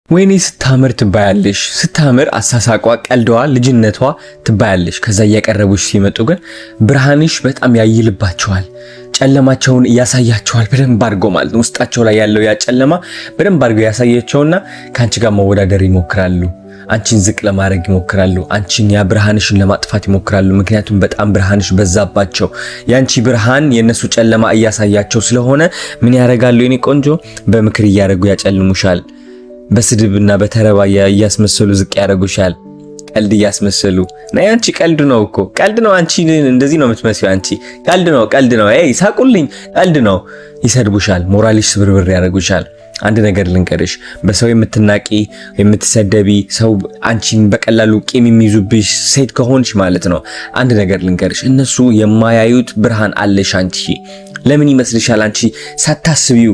ወይኔ ስታምር ትባያለሽ። ስታምር አሳሳቋ፣ ቀልደዋ፣ ልጅነቷ ትባያለሽ። ከዛ እያቀረቡሽ ሲመጡ ግን ብርሃንሽ በጣም ያይልባቸዋል። ጨለማቸውን ያሳያቸዋል በደንብ አድርጎ ማለት ነው። ውስጣቸው ላይ ያለው ያ ጨለማ በደንብ አድርጎ ያሳያቸውና ካንቺ ጋር መወዳደር ይሞክራሉ። አንቺን ዝቅ ለማድረግ ይሞክራሉ። አንቺን ያ ብርሃንሽን ለማጥፋት ይሞክራሉ። ምክንያቱም በጣም ብርሃንሽ በዛባቸው። ያንቺ ብርሃን የነሱ ጨለማ እያሳያቸው ስለሆነ ምን ያደርጋሉ? የኔ ቆንጆ በምክር እያደረጉ ያጨልሙሻል። በስድብና በተረባ እያስመሰሉ ዝቅ ያደርጉሻል። ቀልድ እያስመሰሉ ና ያንቺ ቀልድ ነው እኮ ቀልድ ነው። አንቺ እንደዚህ ነው የምትመስለው። አንቺ ቀልድ ነው ሳቁልኝ፣ ቀልድ ነው። ይሰድቡሻል። ሞራልሽ ስብርብር ያደርጉሻል። አንድ ነገር ልንገርሽ፣ በሰው የምትናቂ የምትሰደቢ ሰው አንቺን በቀላሉ ቂም የሚይዙብሽ ሴት ከሆንሽ ማለት ነው፣ አንድ ነገር ልንገርሽ፣ እነሱ የማያዩት ብርሃን አለሽ አንቺ። ለምን ይመስልሻል አንቺ ሳታስቢው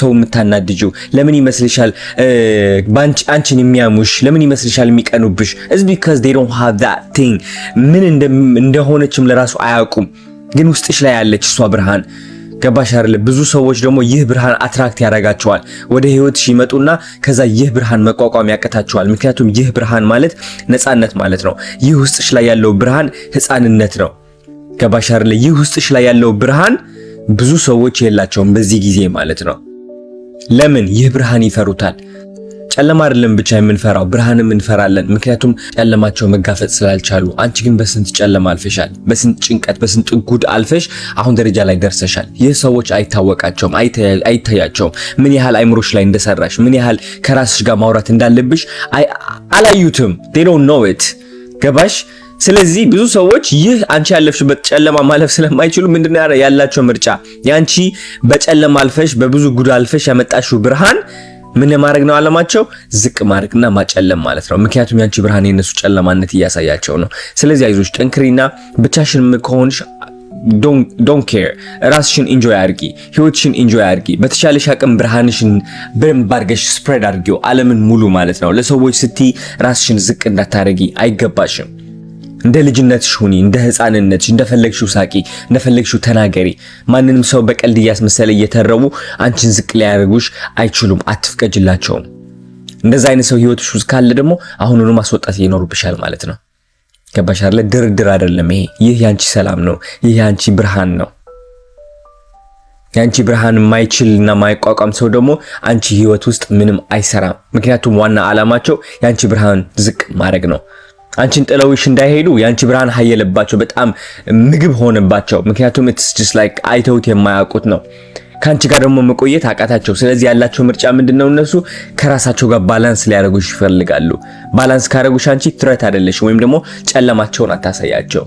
ሰው የምታናድጂው? ለምን ይመስልሻል አንቺን የሚያሙሽ? ለምን ይመስልሻል የሚቀኑብሽ? is because they don't have that thing። ምን እንደሆነችም ለራሱ አያውቁም፣ ግን ውስጥሽ ላይ ያለች እሷ ብርሃን። ገባሽ አይደል? ብዙ ሰዎች ደግሞ ይህ ብርሃን አትራክት ያደርጋቸዋል። ወደ ህይወትሽ ይመጡና ከዛ ይህ ብርሃን መቋቋም ያቀታቸዋል። ምክንያቱም ይህ ብርሃን ማለት ነፃነት ማለት ነው። ይህ ውስጥሽ ላይ ያለው ብርሃን ህፃንነት ነው። ገባሽ አይደል? ይህ ውስጥሽ ላይ ያለው ብርሃን ብዙ ሰዎች የላቸውም በዚህ ጊዜ ማለት ነው። ለምን? ይህ ብርሃን ይፈሩታል። ጨለማ አይደለም ብቻ የምንፈራው፣ ብርሃንም እንፈራለን። ምክንያቱም ጨለማቸው መጋፈጥ ስላልቻሉ። አንቺ ግን በስንት ጨለማ አልፈሻል፣ በስንት ጭንቀት፣ በስንት ጉድ አልፈሽ አሁን ደረጃ ላይ ደርሰሻል። ይህ ሰዎች አይታወቃቸውም፣ አይታያቸውም። ምን ያህል አይምሮሽ ላይ እንደሰራሽ፣ ምን ያህል ከራስሽ ጋር ማውራት እንዳለብሽ አላዩትም። they don't know it። ገባሽ? ስለዚህ ብዙ ሰዎች ይህ አንቺ ያለፍሽበት ጨለማ ማለፍ ስለማይችሉ ምንድነው ያላቸው ምርጫ? ያንቺ በጨለማ አልፈሽ በብዙ ጉድ አልፈሽ ያመጣሽው ብርሃን ምን ማድረግ ነው አለማቸው? ዝቅ ማድረግና ማጨለም ማለት ነው። ምክንያቱም ያንቺ ብርሃን የነሱ ጨለማነት እያሳያቸው ነው። ስለዚህ አይዞሽ፣ ጠንክሪና ብቻሽን ከሆንሽ don't care። ራስሽን ኢንጆይ አድርጊ፣ ህይወትሽን ኢንጆይ አድርጊ። በተቻለሽ አቅም ብርሃንሽን በደንብ አድርገሽ ስፕሬድ አድርጊው ዓለምን ሙሉ ማለት ነው። ለሰዎች ስትይ ራስሽን ዝቅ እንዳታረጊ አይገባሽም። እንደ ልጅነትሽ ሁኒ፣ እንደ ህፃንነትሽ እንደፈለግሽው ሳቂ፣ እንደፈለግሽው ተናገሪ። ማንንም ሰው በቀልድ እያስመሰለ እየተረቡ አንቺን ዝቅ ሊያደርጉሽ አይችሉም። አትፍቀጅላቸውም። እንደዛ አይነት ሰው ህይወትሽ ውስጥ ካለ ደግሞ አሁኑኑ ማስወጣት ይኖርብሻል ማለት ነው። ገባሽ አይደል? ድርድር አይደለም ይሄ። ይህ ያንቺ ሰላም ነው። ይህ ያንቺ ብርሃን ነው። ያንቺ ብርሃን የማይችልና የማይቋቋም ሰው ደግሞ አንቺ ህይወት ውስጥ ምንም አይሰራም። ምክንያቱም ዋና ዓላማቸው ያንቺ ብርሃን ዝቅ ማድረግ ነው። አንቺን ጥለውሽ እንዳይሄዱ ያንቺ ብርሃን ኃየለባቸው፣ በጣም ምግብ ሆነባቸው። ምክንያቱም it's just like አይተውት የማያውቁት ነው። ካንቺ ጋር ደግሞ መቆየት አቃታቸው። ስለዚህ ያላቸው ምርጫ ምንድነው? እነሱ ከራሳቸው ጋር ባላንስ ሊያደርጉሽ ይፈልጋሉ። ባላንስ ካደረጉሽ አንቺ ትረት አይደለሽ፣ ወይም ደግሞ ጨለማቸውን አታሳያቸው።